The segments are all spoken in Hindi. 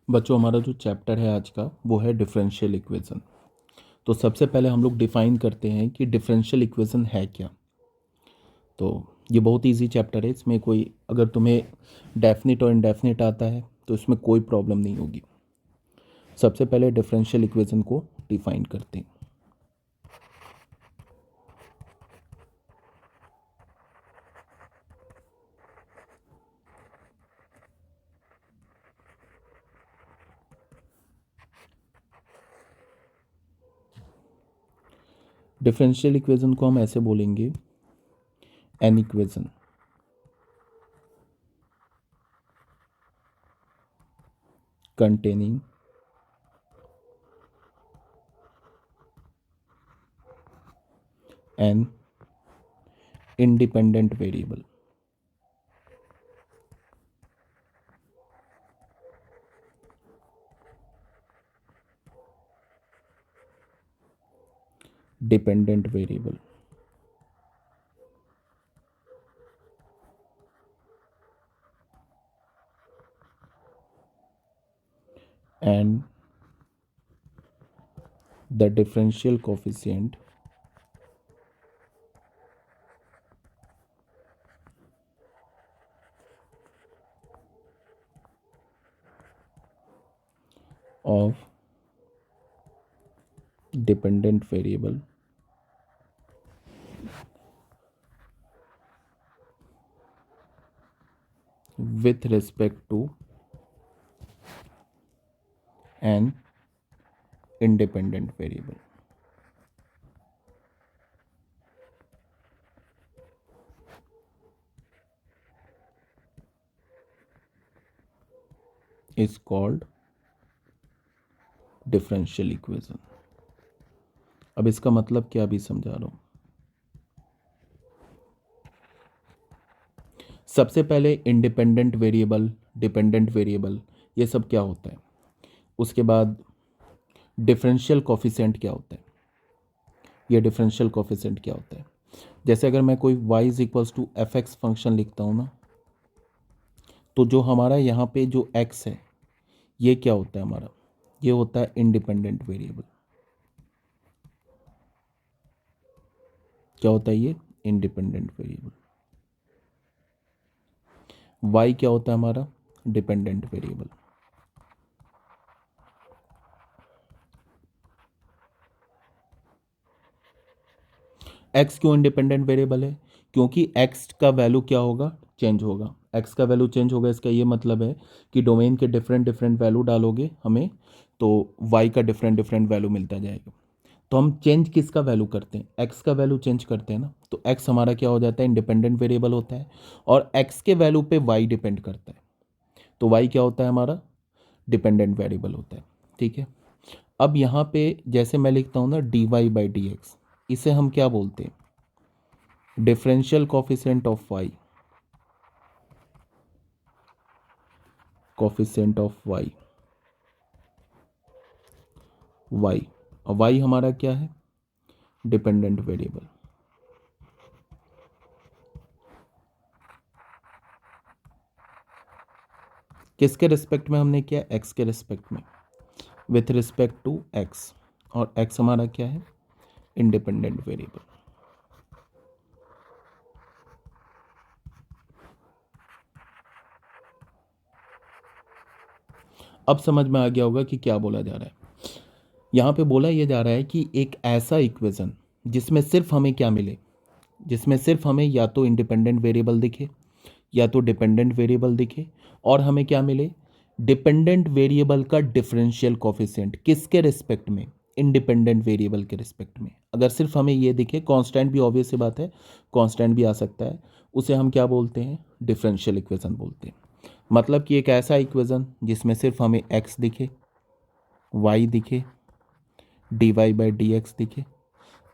बच्चों, हमारा जो चैप्टर है आज का वो है डिफरेंशियल इक्वेशन। तो सबसे पहले हम लोग डिफाइन करते हैं कि डिफरेंशियल इक्वेशन है क्या। तो ये बहुत इजी चैप्टर है, इसमें कोई अगर तुम्हें डेफिनिट और इनडेफिनिट आता है तो इसमें कोई प्रॉब्लम नहीं होगी। सबसे पहले डिफरेंशियल इक्वेशन को डिफाइन करते हैं। डिफरेंशियल इक्वेशन को हम ऐसे बोलेंगे, an equation containing an independent variable. Dependent variable. And the differential coefficient of dependent variable with respect to an independent variable. Is called differential equation. अब इसका मतलब क्या भी समझा रहा हूँ। सबसे पहले इंडिपेंडेंट वेरिएबल, डिपेंडेंट वेरिएबल, ये सब क्या होता है। उसके बाद डिफरेंशियल कोफिशिएंट क्या होता है। ये डिफरेंशियल कोफिशिएंट क्या होता है। जैसे अगर मैं कोई y is equals to f x function लिखता हूँ ना, तो जो हमारा यहाँ पे जो x है ये क्या होता है हमारा, ये होता है इंडिपेंडेंट वेरिएबल। क्या होता है ये, इंडिपेंडेंट वेरिएबल। y क्या होता है हमारा, डिपेंडेंट वेरिएबल। x क्यों इंडिपेंडेंट वेरिएबल है, क्योंकि x का वैल्यू क्या होगा, चेंज होगा। x का वैल्यू चेंज होगा, इसका ये मतलब है कि डोमेन के डिफरेंट डिफरेंट वैल्यू डालोगे हमें, तो y का डिफरेंट डिफरेंट वैल्यू मिलता जाएगा। तो हम चेंज किसका वैल्यू करते हैं, x का वैल्यू चेंज करते हैं ना, तो x हमारा क्या हो जाता है, इंडिपेंडेंट वेरिएबल होता है। और x के वैल्यू पे y डिपेंड करता है, तो y क्या होता है हमारा, डिपेंडेंट वेरिएबल होता है। ठीक है। अब यहाँ पे जैसे मैं लिखता हूँ ना dy/dx, इसे हम क्या बोलते हैं, differential coefficient of y, coefficient of y। y और y हमारा क्या है, डिपेंडेंट वेरिएबल। किसके रिस्पेक्ट में हमने किया, x के रिस्पेक्ट में, विथ रिस्पेक्ट टू x। और x हमारा क्या है, इंडिपेंडेंट वेरिएबल। अब समझ में आ गया होगा कि क्या बोला जा रहा है। यहाँ पे बोला ये जा रहा है कि एक ऐसा इक्वेशन जिसमें सिर्फ हमें क्या मिले, जिसमें सिर्फ हमें या तो इंडिपेंडेंट वेरिएबल दिखे या तो डिपेंडेंट वेरिएबल दिखे, और हमें क्या मिले, डिपेंडेंट वेरिएबल का डिफरेंशियल कोफिशिएंट किसके रिस्पेक्ट में, इंडिपेंडेंट वेरिएबल के रिस्पेक्ट में। अगर सिर्फ हमें ये दिखे, कांस्टेंट भी ऑब्वियस सी बात है, कांस्टेंट भी आ सकता है, उसे हम क्या बोलते हैं, डिफरेंशियल इक्वेशन बोलते हैं। मतलब कि एक ऐसा इक्वेशन जिसमें सिर्फ हमें x दिखे, y दिखे, dy/dx दिखे।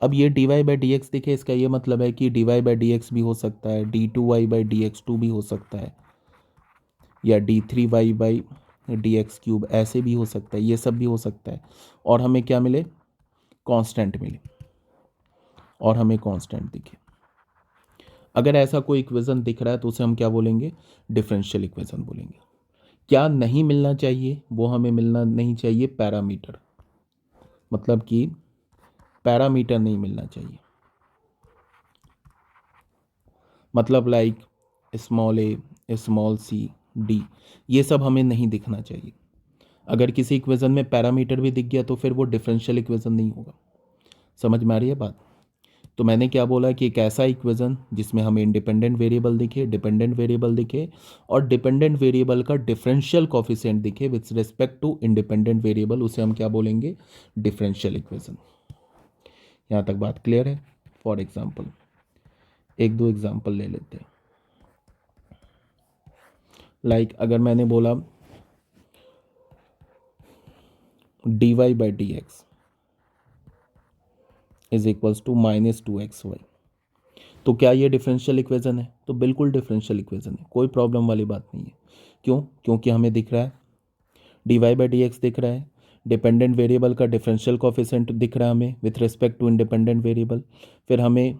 अब ये dy/dx दिखे, इसका ये मतलब है कि dy/dx भी हो सकता है, d2y/dx2 भी हो सकता है, या d3y/dx3 ऐसे भी हो सकता है, ये सब भी हो सकता है। और हमें क्या मिले, कांस्टेंट मिले, और हमें कांस्टेंट दिखे। अगर ऐसा कोई इक्वेशन दिख रहा है तो उसे हम क्या बोलेंगे, डिफरेंशियल इक्वेशन बोलेंगे। क्या नहीं मिलना चाहिए? वो हमें मिलना नहीं चाहिए पैरामीटर, मतलब कि पैरामीटर नहीं मिलना चाहिए, मतलब लाइक स्मॉल ए, स्मॉल सी, डी, ये सब हमें नहीं दिखना चाहिए। अगर किसी इक्वेशन में पैरामीटर भी दिख गया तो फिर वो डिफरेंशियल इक्वेशन नहीं होगा। समझ में आ रही है बात? तो मैंने क्या बोला कि एक ऐसा इक्वेशन जिसमें हमें इंडिपेंडेंट वेरिएबल दिखे, डिपेंडेंट वेरिएबल दिखे और डिपेंडेंट वेरिएबल का डिफरेंशियल कोफिशिएंट दिखे with respect to independent variable, उसे हम क्या बोलेंगे? Differential equation. यहाँ तक बात क्लियर है? फॉर एग्जाम्पल एक दो एग्जाम्पल ले लेते हैं। लाइक अगर मैंने बोला dy by D x is equals to -2xy, तो क्या ये डिफरेंशियल इक्वेशन है? तो बिल्कुल डिफरेंशियल इक्वेशन है, कोई प्रॉब्लम वाली बात नहीं है। क्यों? क्योंकि हमें दिख रहा है dy बाई डी एक्स दिख रहा है, डिपेंडेंट वेरिएबल का डिफरेंशियल कोफिशिएंट दिख रहा है हमें with respect to independent variable, फिर हमें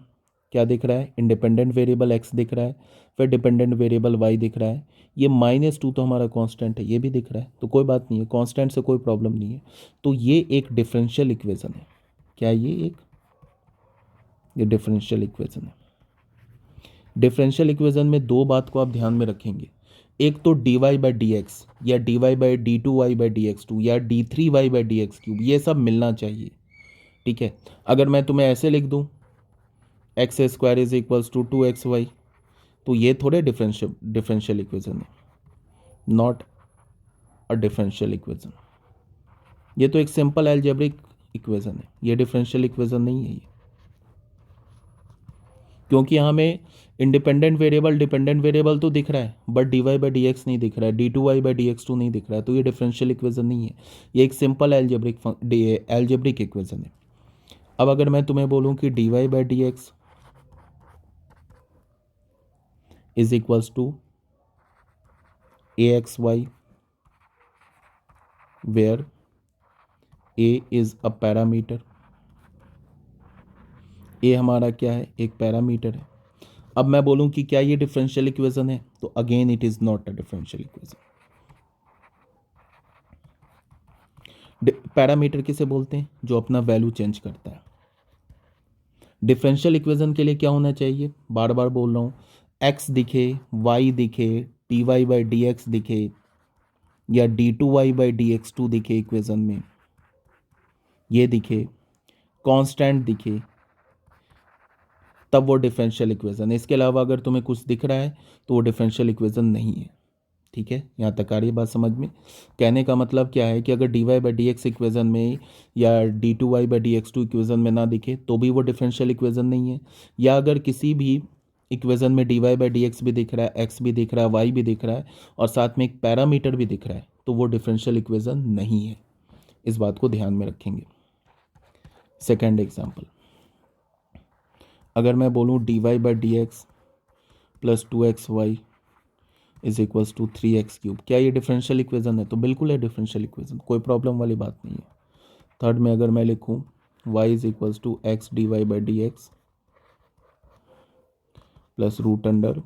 क्या दिख रहा है? इंडिपेंडेंट वेरिएबल x दिख रहा है, फिर डिपेंडेंट वेरिएबल y दिख रहा है। ये -2 तो हमारा कांस्टेंट है, ये भी दिख रहा है, तो कोई बात नहीं है, कांस्टेंट से कोई प्रॉब्लम नहीं है। तो ये एक डिफरेंशियल इक्वेशन है। क्या ये डिफरेंशियल इक्वेशन है। डिफरेंशियल इक्वेशन में दो बात को आप ध्यान में रखेंगे, एक तो dy बाई डी एक्स या dy by d two y by D x two या d3y by D x cube, ये सब मिलना चाहिए। ठीक है, अगर मैं तुम्हें ऐसे लिख दूं x square is equals to 2xy, तो ये थोड़े डिफरेंशियल इक्वेशन है, नॉट अ डिफरेंशियल इक्वेशन। ये तो एक सिंपल एल्जेब्रिक इक्वेशन है, ये डिफरेंशियल इक्वेशन नहीं है ये, क्योंकि यहाँ में इंडिपेंडेंट वेरिएबल डिपेंडेंट वेरिएबल तो दिख रहा है but dy by D x नहीं दिख रहा है, d2y by D x to नहीं दिख रहा है, तो ये डिफरेंशियल इक्वेशन नहीं है, ये एक सिंपल एल्जेब्रिक इक्वेशन है। अब अगर मैं तुम्हें बोलूँ कि dy by D x is equals to aXy where a is a parameter, a हमारा क्या है? एक पैरामीटर है। अब मैं बोलूं कि क्या ये डिफरेंशियल इक्वेशन है, तो again it is not a differential equation. Parameter किसे बोलते हैं? जो अपना वैल्यू चेंज करता है। डिफरेंशियल इक्वेशन के लिए क्या होना चाहिए? बार बार बोल रहा हूं, x दिखे, y दिखे, dy बाई डी एक्स दिखे या d2y by D x two दिखे इक्वेशन में, ये दिखे, कांस्टेंट दिखे, तब वो डिफरेंशियल इक्वेशन है। इसके अलावा अगर तुम्हें कुछ दिख रहा है तो वो डिफरेंशियल इक्वेशन नहीं है। ठीक है, यहाँ तक आ रही है बात समझ में? कहने का मतलब क्या है कि अगर dy by D x equation में या d2y by D x two equation में ना दिखे तो भी वो डिफरेंशियल इक्वेशन नहीं है, या अगर किसी भी इक्वेशन में dy बाई डी एक्स भी दिख रहा है, x भी दिख रहा है, y भी दिख रहा है और साथ में एक पैरामीटर भी दिख रहा है, तो वो डिफरेंशियल इक्वेशन नहीं है। इस बात को ध्यान में रखेंगे। सेकेंड एग्जाम्पल, अगर मैं बोलूँ dy by D x plus 2xy is equals to 3x cube, क्या ये डिफरेंशियल इक्वेशन है? तो बिल्कुल है डिफरेंशियल इक्वेशन, कोई प्रॉब्लम वाली बात नहीं है। थर्ड में अगर मैं लिखूँ y is equals to x d Y by D x plus root under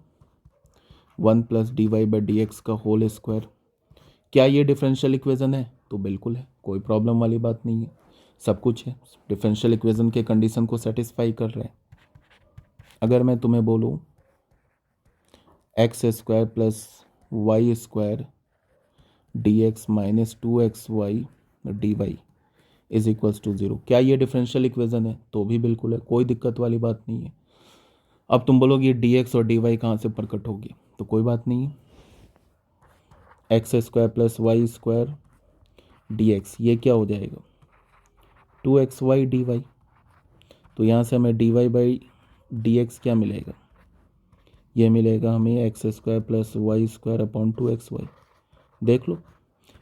1 plus D Y by D x का होल स्क्वायर, क्या ये डिफरेंशियल इक्वेशन है? तो बिल्कुल है, कोई प्रॉब्लम वाली बात नहीं है, सब कुछ है, डिफरेंशियल इक्वेशन के कंडीशन को सेटिस्फाई कर रहे हैं। अगर मैं तुम्हें बोलूँ x square plus y square d x minus 2xy d y is equals to 0, क्या ये डिफरेंशियल इक्वेशन है? तो भी बिल्कुल है, कोई दिक्कत वाली बात नहीं है। अब तुम बोलोगे डी एक्स और डी वाई कहाँ से प्रकट होगी, तो कोई बात नहीं है, x square plus y square d x, ये क्या हो जाएगा? 2xy डी वाई, तो यहाँ से हमें d Y by D x क्या मिलेगा? ये मिलेगा हमें x square plus y square upon 2xy। देख लो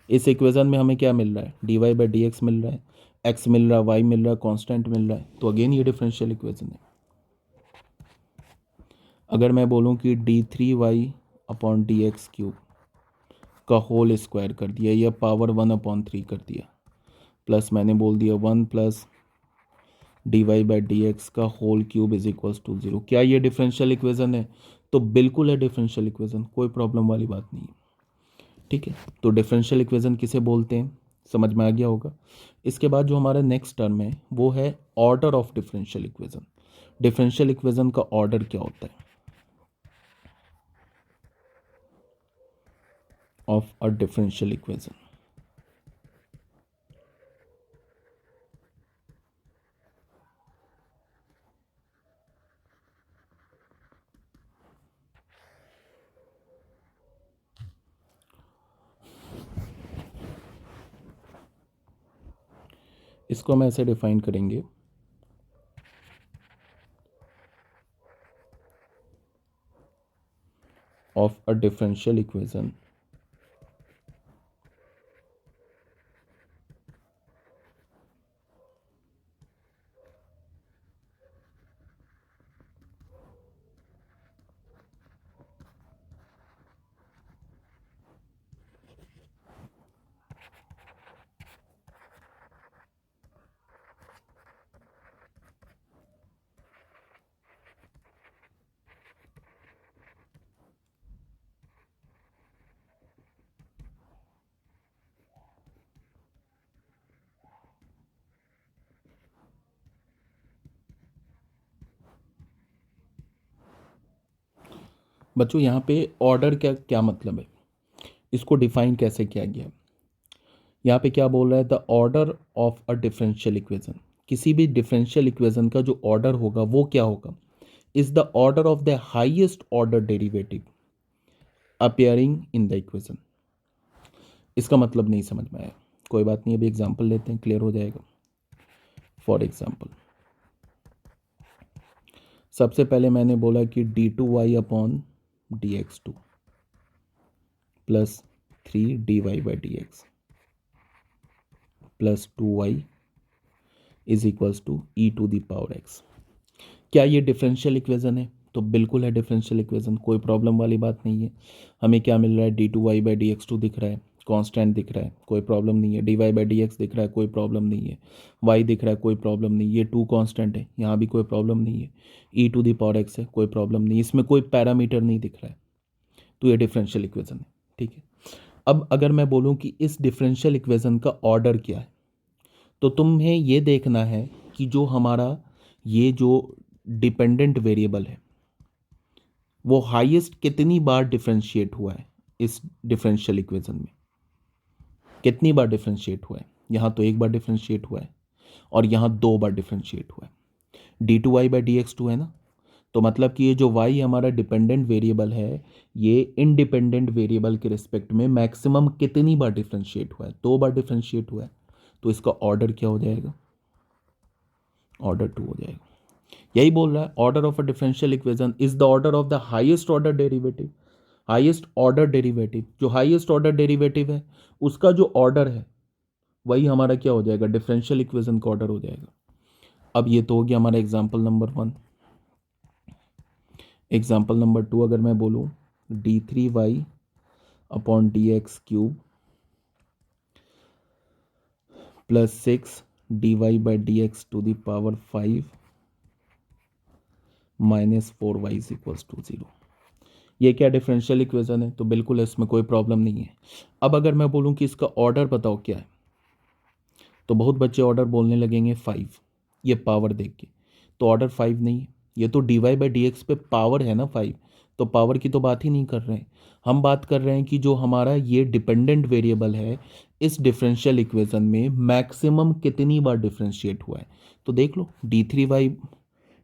इस इक्वेशन में हमें क्या मिल रहा है? D Y by D X मिल रहा है, एक्स मिल रहा है, वाई मिल रहा है, कांस्टेंट मिल रहा है, तो अगेन ये डिफरेंशियल इक्वेशन है। अगर मैं बोलूँ कि d3y upon D x cube का होल स्क्वायर कर दिया या पावर 1/3 कर दिया, प्लस मैंने बोल दिया 1 plus D Y by D x का whole cube is equals to 0, क्या ये डिफरेंशियल इक्वेशन है? तो बिल्कुल है डिफरेंशियल इक्वेशन, कोई प्रॉब्लम वाली बात नहीं है। ठीक है, तो डिफरेंशियल इक्वेशन किसे बोलते हैं, समझ में आ गया होगा। इसके बाद जो हमारा नेक्स्ट टर्म है वो है order of differential equation. Differential equation का ऑर्डर क्या होता है, ऑफ अ डिफरेंशियल इक्वेशन। इसको हम ऐसे डिफाइन करेंगे, ऑफ अ डिफरेंशियल इक्वेशन बच्चों यहाँ पे ऑर्डर क्या क्या मतलब है, इसको डिफाइन कैसे किया गया। यहाँ पे क्या बोल रहा है, the order of a differential equation. किसी भी डिफरेंशियल इक्वेशन का जो ऑर्डर होगा वो क्या होगा, is the order of the highest order derivative appearing in the equation. इसका मतलब नहीं समझ में आया, कोई बात नहीं, अभी एग्जाम्पल लेते हैं, क्लियर हो जाएगा। फॉर एग्जाम्पल, सबसे पहले मैंने बोला कि d2y upon dx2 plus 3 dy/dx plus 2y is equals to e⁻x। क्या ये डिफरेंशियल इक्वेशन है, तो बिल्कुल है डिफरेंशियल इक्वेशन, कोई प्रॉब्लम वाली बात नहीं है। हमें क्या मिल रहा है, d2y/dx2 दिख रहा है, कांस्टेंट दिख रहा है, कोई प्रॉब्लम नहीं है। dy/dx दिख रहा है, कोई प्रॉब्लम नहीं है। y दिख रहा है, कोई प्रॉब्लम नहीं, ये 2 कांस्टेंट है, यहाँ भी कोई प्रॉब्लम नहीं है। e⁻x है, कोई प्रॉब्लम नहीं, इसमें कोई पैरामीटर नहीं दिख रहा है, तो ये डिफरेंशियल इक्वेशन है। ठीक है, अब अगर मैं बोलूँ कि इस डिफरेंशियल इक्वेशन का ऑर्डर क्या है, तो तुम्हें ये देखना है कि जो हमारा ये जो डिपेंडेंट वेरिएबल है वो हाईएस्ट कितनी बार डिफरेंशिएट हुआ है इस डिफरेंशियल इक्वेशन में, कितनी बार डिफरेंशिएट हुआ है। यहाँ तो एक बार डिफरेंशिएट हुआ है और यहाँ 2 बार डिफरेंशिएट हुआ है। d2y/dx2 है ना, तो मतलब कि ये जो y हमारा डिपेंडेंट वेरिएबल है ये इंडिपेंडेंट वेरिएबल के रिस्पेक्ट में मैक्सिमम कितनी बार डिफरेंशिएट हुआ है, 2 बार डिफरेंशिएट हुआ है, तो इसका ऑर्डर क्या हो जाएगा, ऑर्डर 2 हो जाएगा। यही बोल रहा है, order of a differential equation is the order of the highest order derivative. Highest order derivative, जो हाईएस्ट ऑर्डर डेरिवेटिव है उसका जो ऑर्डर है वही हमारा क्या हो जाएगा, डिफरेंशियल इक्वेशन का ऑर्डर हो जाएगा। अब ये तो हो गया हमारा एग्जाम्पल नंबर 1। एग्जाम्पल नंबर 2 अगर मैं बोलूँ, d3y upon dx³ plus 6 dy/dx⁵ minus 4y is equals to 0। ये क्या डिफरेंशियल इक्वेशन है, तो बिल्कुल इसमें कोई प्रॉब्लम नहीं है। अब अगर मैं बोलूँ कि इसका ऑर्डर बताओ क्या है, तो बहुत बच्चे ऑर्डर बोलने लगेंगे 5, ये पावर देख के, तो ऑर्डर 5 नहीं है, ये तो dy/dx पे पावर है ना 5, तो पावर की तो बात ही नहीं कर रहे हैं। हम बात कर रहे हैं कि जो हमारा ये डिपेंडेंट वेरिएबल है इस डिफरेंशियल इक्वेशन में मैक्सिमम कितनी बार डिफरेंशिएट हुआ है, तो देख लो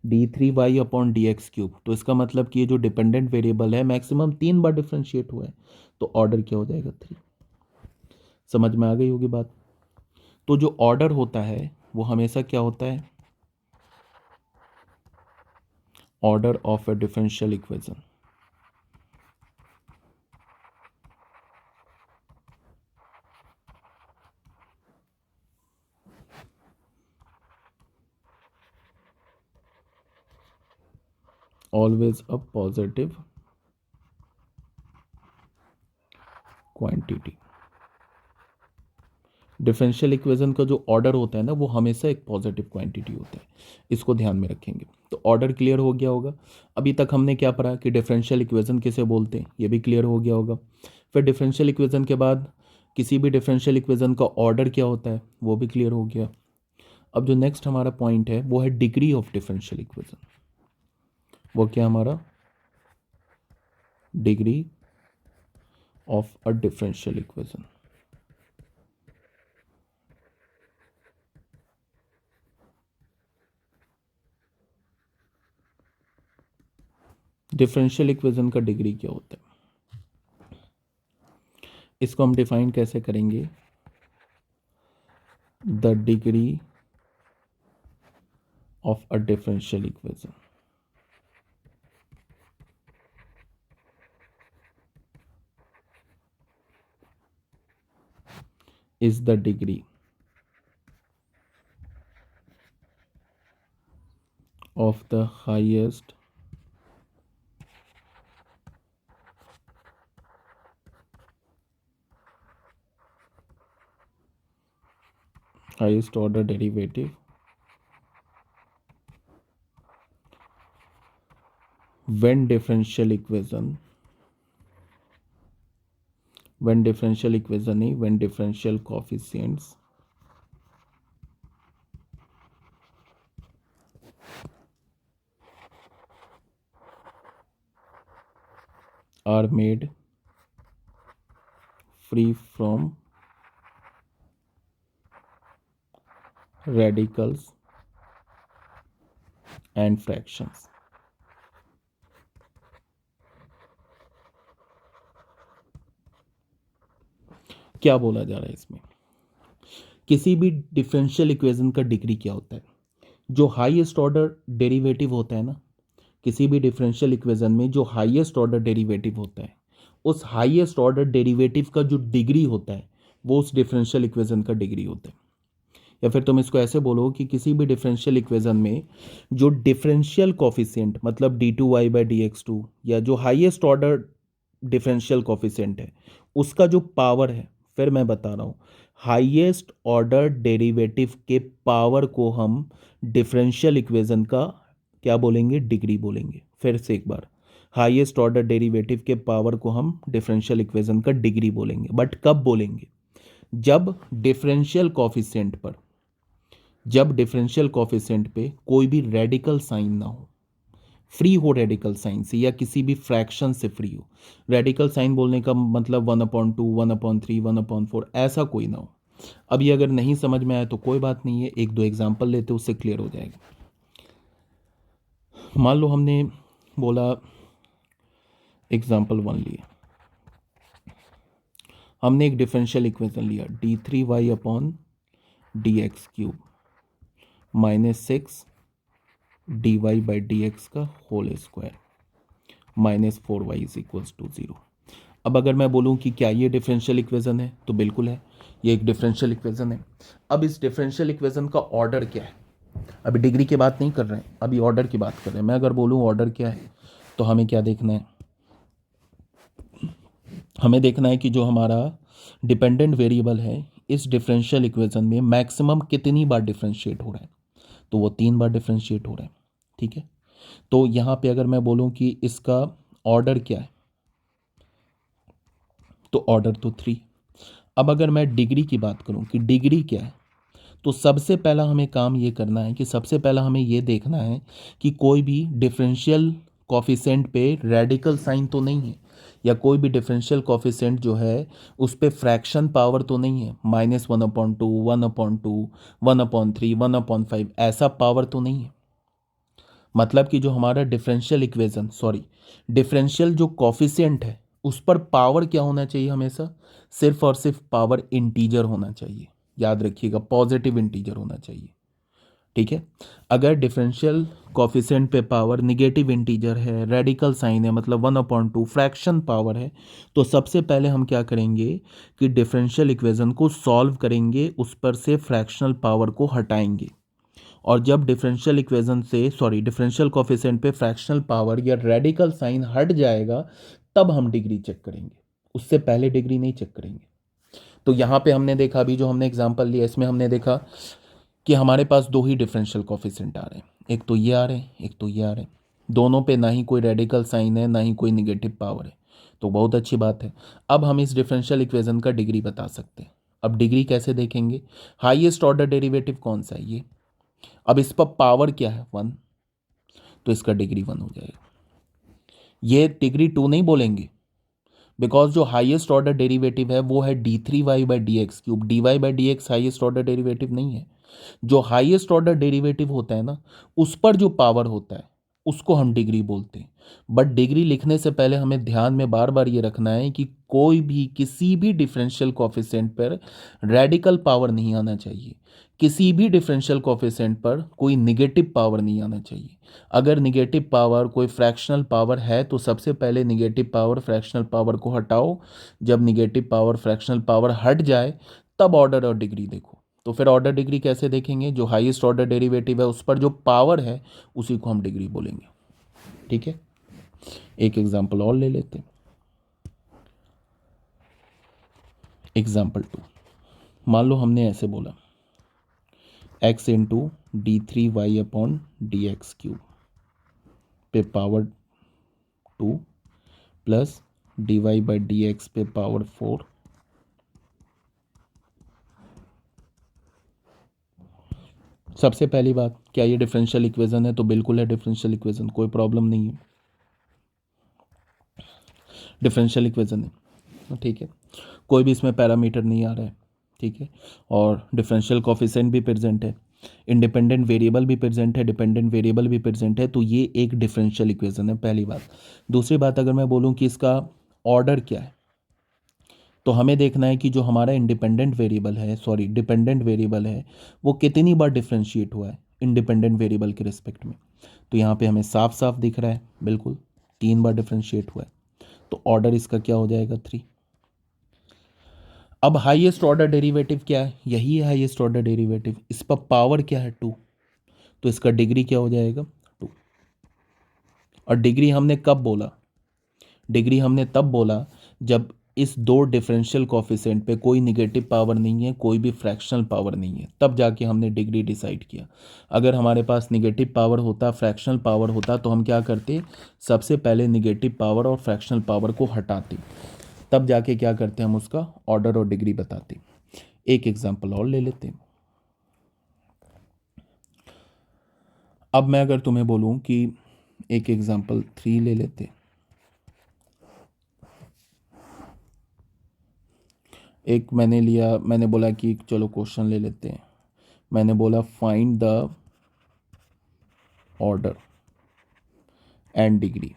d3y अपॉन dx³, तो इसका मतलब कि ये जो डिपेंडेंट वेरिएबल है मैक्सिमम 3 बार डिफरेंशिएट हुआ है, तो ऑर्डर क्या हो जाएगा 3। समझ में आ गई होगी बात। तो जो ऑर्डर होता है वो हमेशा क्या होता है, order of a differential equation. Always a positive quantity. Differential equation का जो ऑर्डर होता है ना वो हमेशा एक पॉजिटिव क्वांटिटी होता है, इसको ध्यान में रखेंगे। तो ऑर्डर क्लियर हो गया होगा। अभी तक हमने क्या पढ़ा कि डिफरेंशियल इक्वेशन किसे बोलते हैं, ये भी क्लियर हो गया होगा। फिर डिफरेंशियल इक्वेशन के बाद किसी भी डिफरेंशियल इक्वेशन का ऑर्डर क्या होता है वो भी क्लियर हो गया। अब जो नेक्स्ट हमारा पॉइंट है वो है डिग्री ऑफ डिफरेंशियल इक्वेशन। वो क्या हमारा degree of a differential equation. Differential equation का डिग्री क्या होता है, इसको हम डिफाइन कैसे करेंगे? The degree of a differential equation is the degree of the highest order derivative when differential equation when differential coefficients are made free from radicals and fractions। क्या बोला जा रहा है इसमें? किसी भी डिफरेंशियल इक्वेशन का डिग्री क्या होता है? जो हाईएस्ट ऑर्डर डेरिवेटिव होता है ना, किसी भी डिफरेंशियल इक्वेशन में जो हाईएस्ट ऑर्डर डेरिवेटिव होता है, उस हाईएस्ट ऑर्डर डेरिवेटिव का जो डिग्री होता है वो उस डिफरेंशियल इक्वेशन का डिग्री होता है। या फिर तुम इसको ऐसे बोलो कि किसी भी डिफरेंशियल इक्वेशन में जो डिफरेंशियल कॉफिशिएंट मतलब d2y/dx2 या जो हाईएस्ट ऑर्डर डिफरेंशियल कॉफिशिएंट है उसका जो पावर है, फिर मैं बता रहा हूँ, हाईएस्ट ऑर्डर डेरिवेटिव के पावर को हम डिफरेंशियल इक्वेशन का क्या बोलेंगे? डिग्री बोलेंगे। फिर से एक बार, हाईएस्ट ऑर्डर डेरिवेटिव के पावर को हम डिफरेंशियल इक्वेशन का डिग्री बोलेंगे। बट कब बोलेंगे? जब डिफरेंशियल कॉफिशिएंट पे कोई भी रेडिकल साइन ना हो, फ्री हो रेडिकल साइन से या किसी भी फ्रैक्शन से फ्री हो। रेडिकल साइन बोलने का मतलब 1/2, 1/3, 1/4 ऐसा कोई ना हो। अब ये अगर नहीं समझ में आया तो कोई बात नहीं है, एक दो एग्जाम्पल लेते उससे क्लियर हो जाएगा। मान लो हमने बोला एग्जाम्पल 1 लिया, हमने एक डिफरेंशियल इक्वेशन लिया d3y/dx³ -6 dy/dx का होल स्क्वायर -4y = 0। अब अगर मैं बोलूं कि क्या ये डिफरेंशियल इक्वेशन है, तो बिल्कुल है, ये एक डिफरेंशियल इक्वेशन है। अब इस डिफरेंशियल इक्वेशन का ऑर्डर क्या है? अभी डिग्री की बात नहीं कर रहे हैं, अभी ऑर्डर की बात कर रहे हैं। मैं अगर बोलूं ऑर्डर क्या है, तो हमें क्या देखना है? हमें देखना है कि जो हमारा डिपेंडेंट वेरिएबल है इस डिफरेंशियल इक्वेशन में मैक्सिमम कितनी बार डिफरेंशिएट हो रहा है, तो वो 3 बार डिफरेंशिएट हो रहा है। ठीक है, तो यहाँ पे अगर मैं बोलूँ कि इसका ऑर्डर क्या है, तो ऑर्डर तो 3। अब अगर मैं डिग्री की बात करूँ कि डिग्री क्या है, तो सबसे पहला हमें काम ये करना है कि सबसे पहला हमें ये देखना है कि कोई भी डिफरेंशियल कॉफिशिएंट पे रेडिकल साइन तो नहीं है, या कोई भी डिफरेंशियल कॉफिशिएंट जो है उस पे फ्रैक्शन पावर तो नहीं है, -1/2, 1/2, 1/3, 1/5 ऐसा पावर तो नहीं है। मतलब कि जो हमारा डिफरेंशियल जो कॉफिशिएंट है उस पर पावर क्या होना चाहिए? हमेशा सिर्फ और सिर्फ पावर इंटीजर होना चाहिए। याद रखिएगा, पॉजिटिव इंटीजर होना चाहिए। ठीक है, अगर डिफरेंशियल कॉफिशिएंट पे पावर निगेटिव इंटीजर है, रेडिकल साइन है मतलब 1/2 फ्रैक्शन पावर है, तो सबसे पहले हम क्या करेंगे कि डिफरेंशियल इक्वेशन को सॉल्व करेंगे, उस पर से फ्रैक्शनल पावर को हटाएंगे। और जब डिफरेंशियल कॉफिशिएंट पे फ्रैक्शनल पावर या रेडिकल साइन हट जाएगा, तब हम डिग्री चेक करेंगे, उससे पहले डिग्री नहीं चेक करेंगे। तो यहाँ पे हमने देखा, अभी जो हमने एग्जांपल लिया इसमें हमने देखा कि हमारे पास दो ही डिफरेंशियल कॉफिशिएंट आ रहे हैं, एक तो ये आ रहे हैं, एक तो ये आ रहे हैं। दोनों पे ना ही कोई रेडिकल साइन है, ना ही कोई निगेटिव पावर है। तो बहुत अच्छी बात है। अब हम इस डिफरेंशियल इक्वेशन का डिग्री बता सकते हैं। अब डिग्री कैसे देखेंगे? हाईएस्ट ऑर्डर डेरिवेटिव कौन सा है ये, अब इस पर पावर क्या है 1, तो इसका डिग्री 1 हो जाएगा। ये डिग्री 2 नहीं बोलेंगे, बिकॉज जो हाईएस्ट ऑर्डर डेरिवेटिव है वो है d3y/dx3। dy/dx highest order derivative नहीं है। जो हाईएस्ट ऑर्डर डेरिवेटिव होता है ना, उस पर जो पावर होता है उसको हम डिग्री बोलते हैं। बट डिग्री लिखने से पहले हमें ध्यान में बार बार ये रखना है कि कोई भी किसी भी डिफरेंशियल कोफिशिएंट पर रेडिकल पावर नहीं आना चाहिए। किसी भी डिफरेंशियल कोफिशिएंट पर कोई निगेटिव पावर नहीं आना चाहिए। अगर निगेटिव पावर कोई फ्रैक्शनल पावर है तो सबसे पहले निगेटिव पावर फ्रैक्शनल पावर को हटाओ। जब निगेटिव पावर फ्रैक्शनल पावर हट जाए तब ऑर्डर और डिग्री देखो। तो फिर ऑर्डर डिग्री कैसे देखेंगे? जो हाईएस्ट ऑर्डर डेरिवेटिव है उस पर जो पावर है उसी को हम डिग्री बोलेंगे। ठीक है, एक एग्जांपल और ले लेते हैं। एग्जांपल 2, मान लो हमने ऐसे बोला x इंटू d3y/dx³ पे पावर 2 प्लस dy/dx पे पावर 4। सबसे पहली बात, क्या ये डिफरेंशियल इक्वेशन है? तो बिल्कुल है डिफरेंशियल इक्वेशन, कोई प्रॉब्लम नहीं है, डिफरेंशियल इक्वेशन है। ठीक है, कोई भी इसमें पैरामीटर नहीं आ रहा है। ठीक है, और डिफरेंशियल कोफिशिएंट भी प्रेजेंट है, इंडिपेंडेंट वेरिएबल भी प्रेजेंट है, डिपेंडेंट वेरिएबल भी प्रेजेंट है। तो ये एक डिफरेंशियल इक्वेशन है, पहली बात। दूसरी बात, अगर मैं बोलूँ कि इसका ऑर्डर क्या है, तो हमें देखना है कि जो हमारा इंडिपेंडेंट वेरिएबल है, सॉरी डिपेंडेंट वेरिएबल है, वो कितनी बार डिफरेंशिएट हुआ है इंडिपेंडेंट वेरिएबल के रिस्पेक्ट में। तो यहाँ पे हमें साफ साफ दिख रहा है, बिल्कुल 3 बार डिफरेंशिएट हुआ है। तो ऑर्डर इसका क्या हो जाएगा? 3। अब हाईएस्ट ऑर्डर डेरिवेटिव क्या है? यही है हाईएस्ट ऑर्डर डेरिवेटिव। इस पर पावर क्या है? 2। तो इसका डिग्री क्या हो जाएगा? 2। और डिग्री हमने कब बोला? डिग्री हमने तब बोला जब इस दो डिफरेंशियल कोफिशिएंट पे कोई निगेटिव पावर नहीं है, कोई भी फ्रैक्शनल पावर नहीं है, तब जाके हमने डिग्री डिसाइड किया। अगर हमारे पास निगेटिव पावर होता, फ्रैक्शनल पावर होता, तो हम क्या करते? सबसे पहले निगेटिव पावर और फ्रैक्शनल पावर को हटाते, तब जाके क्या करते हम उसका ऑर्डर और डिग्री बताते। एक एग्जांपल और ले लेते हैं। अब मैं अगर तुम्हें बोलूं कि एक एग्जांपल 3 ले लेते, एक मैंने लिया, मैंने बोला कि चलो क्वेश्चन ले लेते हैं। मैंने बोला find the order and degree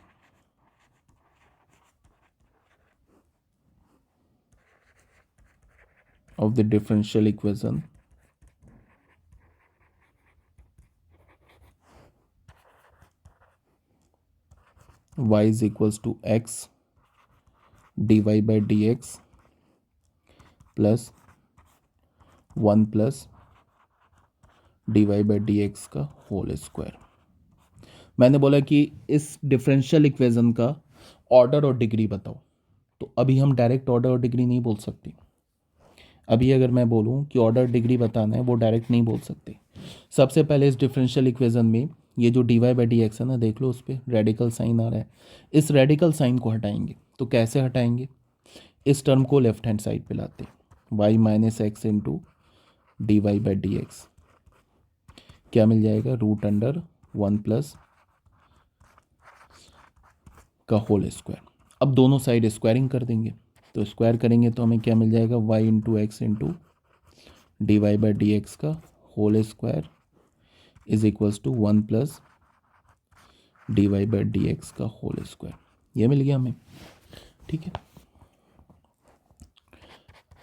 of the differential equation y is equals to x dy/dx plus 1 plus dy/dx का होल स्क्वायर। मैंने बोला कि इस डिफरेंशियल इक्वेशन का ऑर्डर और डिग्री बताओ। तो अभी हम डायरेक्ट ऑर्डर और डिग्री नहीं बोल सकते। अभी अगर मैं बोलूं कि ऑर्डर डिग्री बताना है, वो डायरेक्ट नहीं बोल सकते। सबसे पहले इस डिफरेंशियल इक्वेशन में ये जो dy/dx है ना, देख लो उस पर रेडिकल साइन आ रहा है। इस रेडिकल साइन को हटाएंगे। तो कैसे हटाएंगे? इस टर्म को लेफ्ट हैंड साइड पे लाते, y minus x into dy/dx क्या मिल जाएगा? √1 प्लस का होल स्क्वायर। अब दोनों साइड स्क्वायरिंग कर देंगे। तो स्क्वायर करेंगे तो हमें क्या मिल जाएगा? y into x into dy/dx का whole square is equals to 1 plus dy/dx का होल स्क्वायर। ये मिल गया हमें। ठीक है,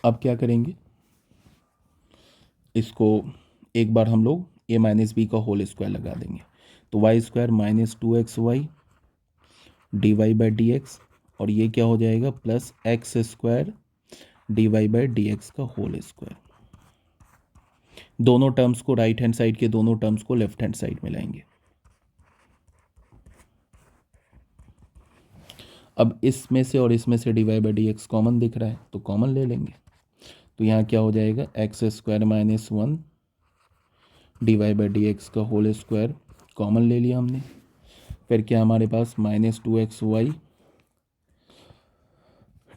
अब क्या करेंगे? इसको एक बार हम लोग a माइनस बी का होल स्क्वायर लगा देंगे। तो Y square minus 2xy dy/dx, और ये क्या हो जाएगा? प्लस एक्स स्क्वायर dy/dx का होल स्क्वायर। दोनों टर्म्स को, राइट हैंड साइड के दोनों टर्म्स को लेफ्ट हैंड साइड में लाएंगे। अब इसमें से और इसमें से dy/dx कॉमन दिख रहा है, तो कॉमन ले लेंगे। तो यहाँ क्या हो जाएगा? एक्स स्क्वायर माइनस 1 dy/dx का होल स्क्वायर कॉमन ले लिया हमने। फिर क्या हमारे पास? माइनस 2xy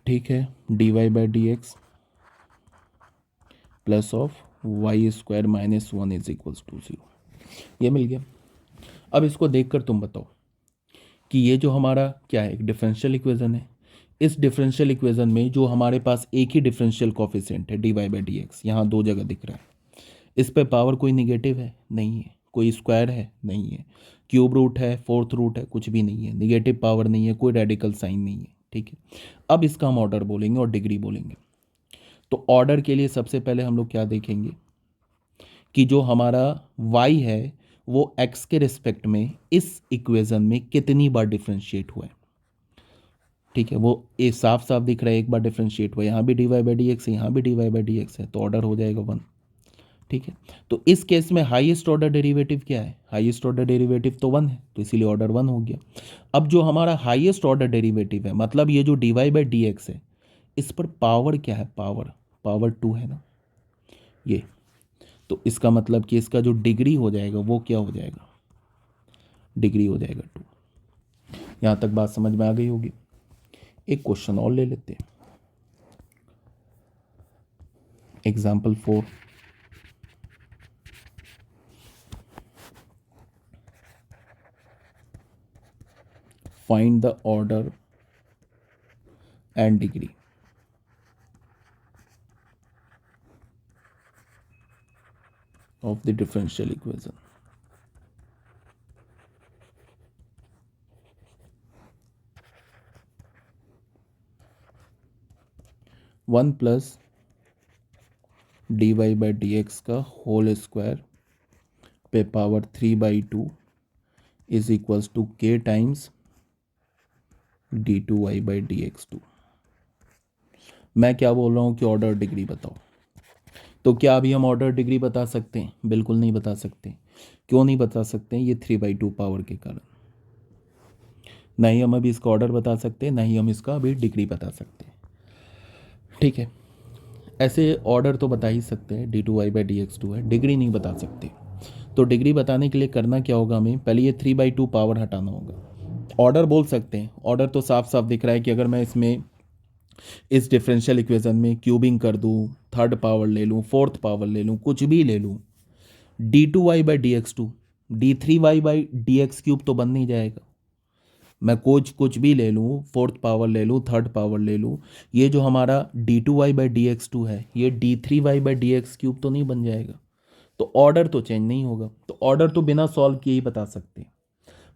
ठीक है, dy by D x plus of y square minus 1 is equals to 0, ये मिल गया। अब इसको देखकर तुम बताओ कि ये जो हमारा क्या है, एक डिफरेंशियल इक्वेशन है। इस डिफरेंशियल इक्वेशन में जो हमारे पास एक ही डिफरेंशियल कोफिशिएंट है dy बाई डी एक्स, यहाँ दो जगह दिख रहा है। इस पे पावर कोई निगेटिव है? नहीं है। कोई स्क्वायर है? नहीं है। क्यूब रूट है, फोर्थ रूट है, कुछ भी नहीं है। निगेटिव पावर नहीं है, कोई रेडिकल साइन नहीं है। ठीक है, अब इसका हम ऑर्डर बोलेंगे और डिग्री बोलेंगे। तो ऑर्डर के लिए सबसे पहले हम लोग क्या देखेंगे कि जो हमारा y है वो x के रिस्पेक्ट में इस इक्वेशन में कितनी बार डिफ्रेंशिएट हुआ है। ठीक है, वो ये साफ साफ दिख रहा है, एक बार डिफ्रेंशिएट हुआ, यहाँ भी d Y by D x है, यहाँ भी d Y by D x है, तो ऑर्डर हो जाएगा 1। ठीक है, तो इस केस में हाईएस्ट ऑर्डर डेरिवेटिव क्या है? हाईएस्ट ऑर्डर डेरिवेटिव तो 1 है, तो इसीलिए ऑर्डर 1 हो गया। अब जो हमारा हाईएस्ट ऑर्डर डेरिवेटिव है, मतलब ये जो d Y by D x है, इस पर पावर क्या है? पावर 2 है ना ये। तो इसका मतलब कि इसका जो डिग्री हो जाएगा वो क्या हो जाएगा? डिग्री हो जाएगा 2। यहाँ तक बात समझ में आ गई होगी। एक क्वेश्चन और ले लेते हैं, example 4। Find the order and degree of the differential equation. One plus D Y by D x का होल स्क्वायर पे power 3/2 is equals to k times d two y by D x 2। मैं क्या बोल रहा हूँ कि ऑर्डर डिग्री बताओ। तो क्या अभी हम ऑर्डर डिग्री बता सकते हैं? बिल्कुल नहीं बता सकते। क्यों नहीं बता सकते? ये 3/2 पावर के कारण। ना ही हम अभी इसका ऑर्डर बता सकते हैं, ना ही हम इसका अभी डिग्री बता सकते हैं। ठीक है, ऐसे ऑर्डर तो बता ही सकते हैं, d two y by D x 2 है, डिग्री नहीं बता सकते। तो डिग्री बताने के लिए करना क्या होगा? हमें पहले ये 3/2 पावर हटाना होगा। ऑर्डर बोल सकते हैं, ऑर्डर तो साफ साफ दिख रहा है कि अगर मैं इसमें इस डिफरेंशियल इक्वेशन में क्यूबिंग कर दूँ, थर्ड पावर ले लूँ, फोर्थ पावर ले लूँ, कुछ भी ले लूँ, d two y by D x 2 d three y by D x cube तो बन नहीं जाएगा। मैं कुछ भी ले लूँ, फोर्थ पावर ले लूँ, थर्ड पावर ले लूँ, ये जो हमारा d two y by D x 2 है, ये d three y by D x cube तो नहीं बन जाएगा। तो ऑर्डर तो चेंज नहीं होगा। तो ऑर्डर तो बिना सॉल्व किए ही बता सकते हैं,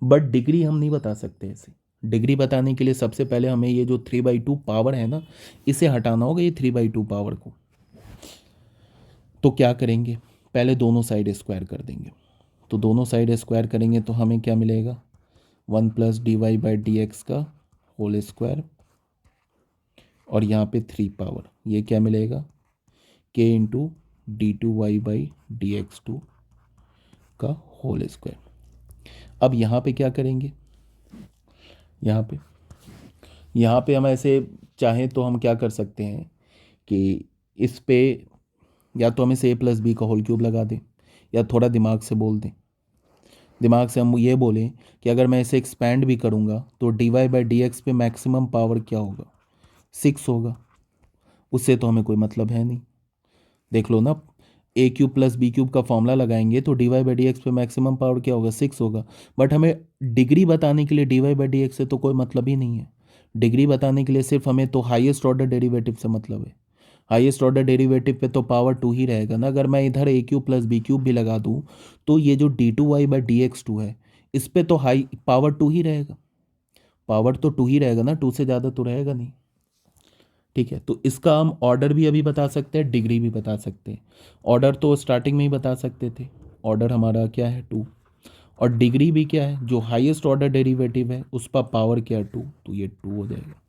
बट डिग्री हम नहीं बता सकते ऐसे। डिग्री बताने के लिए सबसे पहले हमें ये जो 3/2 पावर है ना, इसे हटाना होगा, ये 3/2 पावर को। तो क्या करेंगे? पहले दोनों साइड स्क्वायर कर देंगे। तो दोनों साइड स्क्वायर करेंगे तो हमें क्या मिलेगा? 1 plus D Y by D x का होल स्क्वायर, और यहाँ पे 3 पावर, ये क्या मिलेगा? K into d two y by D x 2 का होल स्क्वायर। अब यहाँ पे क्या करेंगे? यहाँ पे हम ऐसे चाहें तो हम क्या कर सकते हैं कि इस पे या तो हम इसे ए प्लस बी का होल क्यूब लगा दें, या थोड़ा दिमाग से बोल दें। दिमाग से हम ये बोलें कि अगर मैं इसे एक्सपैंड भी करूँगा तो d Y by D x पे मैक्सिमम पावर क्या होगा? 6 होगा। उससे तो हमें कोई मतलब है नहीं। देख लो ना, a cube plus B cube का फॉर्मूला लगाएंगे तो d Y by D x पे मैक्सिमम पावर क्या होगा? 6 होगा। बट हमें डिग्री बताने के लिए d Y by D x से तो कोई मतलब ही नहीं है। डिग्री बताने के लिए सिर्फ हमें तो हाईएस्ट ऑर्डर डेरिवेटिव से मतलब है। हाईएस्ट ऑर्डर डेरिवेटिव पे तो पावर 2 ही रहेगा ना। अगर मैं इधर a cube plus B cube भी लगा दूँ तो ये जो d two y by D x 2 है, इस पे तो हाई पावर 2 ही रहेगा। पावर तो 2 ही रहेगा ना, 2 से ज़्यादा तो रहेगा नहीं। ठीक है, तो इसका हम ऑर्डर भी अभी बता सकते हैं, डिग्री भी बता सकते हैं। ऑर्डर तो स्टार्टिंग में ही बता सकते थे, ऑर्डर हमारा क्या है? 2। और डिग्री भी क्या है? जो हाईएस्ट ऑर्डर डेरिवेटिव है उस पर पावर क्या है? 2, तो ये 2 हो जाएगा।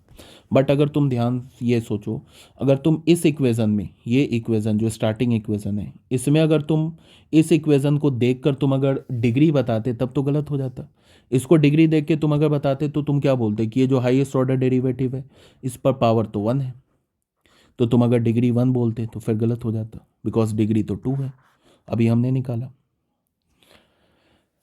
बट अगर तुम ध्यान ये सोचो, अगर तुम इस इक्वेशन में, ये इक्वेशन जो स्टार्टिंग इक्वेशन है, इसमें अगर तुम इस इक्वेशन को देखकर तुम अगर डिग्री बताते तब तो गलत हो जाता। इसको डिग्री देख के तुम अगर बताते तो तुम क्या बोलते कि ये जो हाईएस्ट ऑर्डर डेरिवेटिव है इस पर पावर तो 1 है। तो तुम अगर डिग्री 1 बोलते तो फिर गलत हो जाता, बिकॉज डिग्री तो 2 है। अभी हमने निकाला।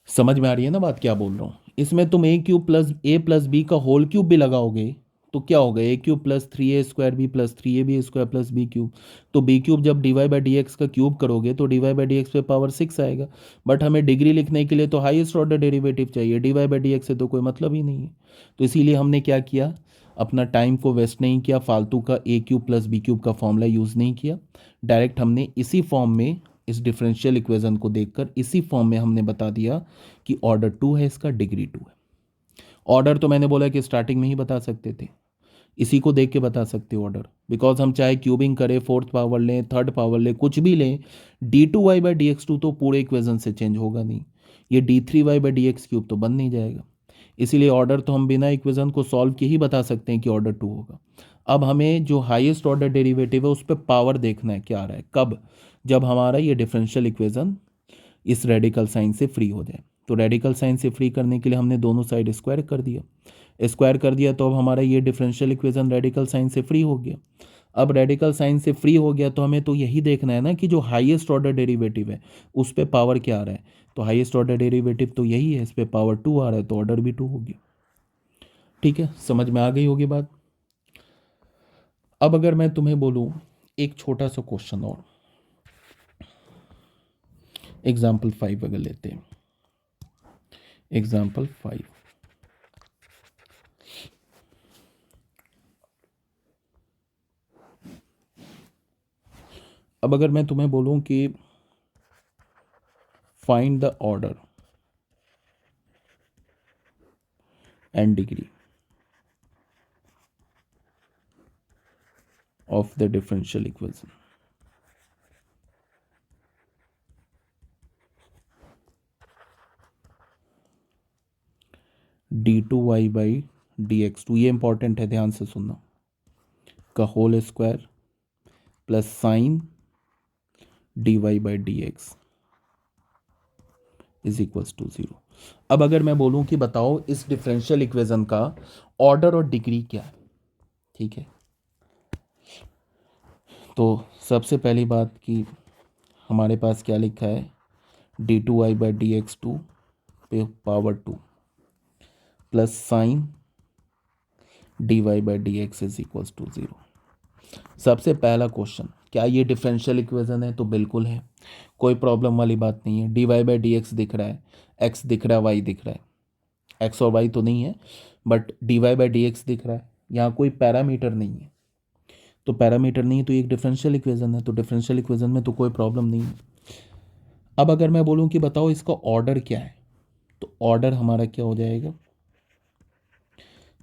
समझ में आ रही है ना बात क्या बोल रहा हूँ? इसमें तुम A cube plus A plus B का होल क्यूब भी लगाओगे तो क्या होगा A cube plus 3a² B plus 3ab² plus B cube. तो बी क्यूब जब dy बाई डी एक्स का क्यूब करोगे तो dy बाई डी एक्स पे पावर 6 आएगा। बट हमें डिग्री लिखने के लिए तो हाईएस्ट ऑर्डर डेरिवेटिव चाहिए, dy बाई डी एक्स से तो कोई मतलब ही नहीं है। तो इसीलिए हमने क्या किया, अपना टाइम को वेस्ट नहीं किया, फालतू का ए क्यूब प्लस बी क्यूब का फॉर्मूला यूज़ नहीं किया। डायरेक्ट हमने इसी फॉर्म में, इस डिफरेंशियल इक्वेशन को देखकर इसी फॉर्म में हमने बता दिया कि ऑर्डर 2 है, इसका डिग्री 2 है। ऑर्डर तो मैंने बोला कि स्टार्टिंग में ही बता सकते थे, इसी को देख के बता सकते हो ऑर्डर, बिकॉज हम चाहे क्यूबिंग करें, फोर्थ पावर लें, थर्ड पावर लें, कुछ भी लें, d2y by D x to तो पूरे इक्वेशन से चेंज होगा नहीं, ये d3y by D x cube तो बन नहीं जाएगा। इसीलिए ऑर्डर तो हम बिना इक्वेशन को सॉल्व के ही बता सकते हैं कि ऑर्डर 2 होगा। अब हमें जो हाईएस्ट ऑर्डर डेरिवेटिव है उस पर पावर देखना है क्या आ रहा है, कब, जब हमारा ये डिफरेंशियल इक्वेशन इस रेडिकल साइन से फ्री हो जाए। तो रेडिकल साइन से फ्री करने के लिए हमने दोनों साइड स्क्वायर कर दिया, स्क्वायर कर दिया तो अब हमारा ये डिफरेंशियल इक्वेशन रेडिकल साइन से फ्री हो गया। अब रेडिकल साइन से फ्री हो गया तो हमें तो यही देखना है ना कि जो हाईएस्ट ऑर्डर डेरिवेटिव है उस पे पावर क्या आ रहा है। तो हाईएस्ट ऑर्डर डेरिवेटिव तो यही है, इस पे पावर 2 आ रहा है तो ऑर्डर भी 2 होगी। ठीक है, समझ में आ गई होगी बात। अब अगर मैं तुम्हें बोलूं एक छोटा सा क्वेश्चन और, एग्जाम्पल 5 अगर लेते हैं, एग्जाम्पल 5, अब अगर मैं तुम्हें बोलूं कि find the order and degree of the differential equation, d2y by D x two, ये इंपॉर्टेंट है, ध्यान से सुनना, का whole square plus sine dy by D x is equals to 0। अब अगर मैं बोलूं कि बताओ इस डिफरेंशियल इक्वेशन का ऑर्डर और डिग्री क्या है, ठीक है, तो सबसे पहली बात कि हमारे पास क्या लिखा है, d2y by D x two पे power 2 plus sine dy by D x is equals to 0। सबसे पहला क्वेश्चन, क्या ये डिफरेंशियल इक्वेशन है, तो बिल्कुल है, कोई प्रॉब्लम वाली बात नहीं है। dy बाई डी एक्स दिख रहा है, x दिख रहा है, y दिख रहा है, x और y तो नहीं है but dy by D x दिख रहा है, यहाँ कोई पैरामीटर नहीं है, तो पैरामीटर नहीं है तो एक डिफरेंशियल इक्वेशन है, तो डिफरेंशियल इक्वेशन में तो कोई प्रॉब्लम नहीं है। अब अगर मैं बोलूँ कि बताओ इसका ऑर्डर क्या है, तो ऑर्डर हमारा क्या हो जाएगा,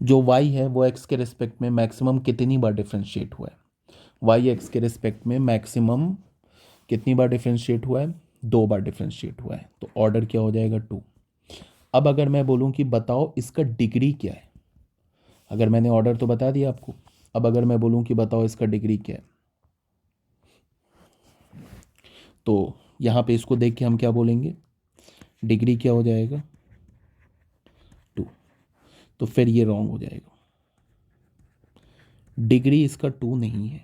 जो y है वो x के रिस्पेक्ट में मैक्सिमम कितनी बार डिफरेंशिएट हुआ है, y एक्स के रिस्पेक्ट में मैक्सिमम कितनी बार डिफरेंशिएट हुआ है, 2 बार डिफरेंशिएट हुआ है, तो ऑर्डर क्या हो जाएगा 2। अब अगर मैं बोलूं कि बताओ इसका डिग्री क्या है, अगर मैंने ऑर्डर तो बता दिया आपको, अब अगर मैं बोलूं कि बताओ इसका डिग्री क्या है, तो यहाँ पे इसको देख के हम क्या बोलेंगे, डिग्री क्या हो जाएगा 2, तो फिर ये रॉन्ग हो जाएगा, डिग्री इसका 2 नहीं है।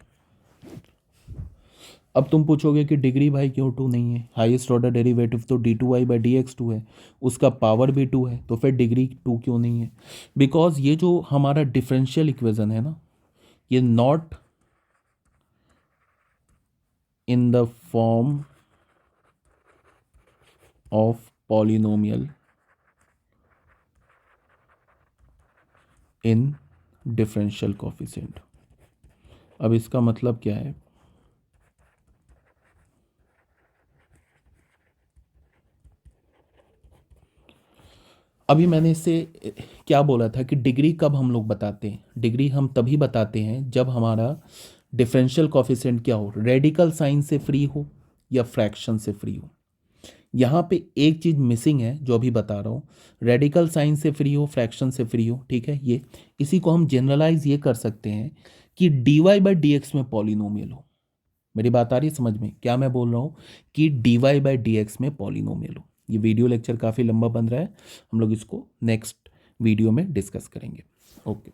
अब तुम पूछोगे कि डिग्री भाई क्यों 2 नहीं है, हाईएस्ट ऑर्डर डेरिवेटिव तो d2y बाई डी एक्स 2 है, उसका पावर भी 2 है, तो फिर डिग्री 2 क्यों नहीं है, बिकॉज ये जो हमारा डिफरेंशियल इक्वेशन है ना, ये not in the form of polynomial in differential coefficient. अब इसका मतलब क्या है, अभी मैंने इससे क्या बोला था कि डिग्री कब हम लोग बताते हैं, डिग्री हम तभी बताते हैं जब हमारा डिफरेंशियल कोफिशिएंट क्या हो, रेडिकल साइन से फ्री हो या फ्रैक्शन से फ्री हो। यहाँ पे एक चीज़ मिसिंग है जो अभी बता रहा हूँ, रेडिकल साइन से फ्री हो, फ्रैक्शन से फ्री हो, ठीक है, ये इसी को हम जनरलाइज ये कर सकते हैं कि dy बाई डी एक्स में पॉलिनोमियल हो। मेरी बात आ रही है समझ में, क्या मैं बोल रहा हूँ कि dy बाई डी एक्स में पॉलिनोमियल हो। ये वीडियो लेक्चर काफ़ी लंबा बन रहा है, हम लोग इसको नेक्स्ट वीडियो में डिस्कस करेंगे। ओके।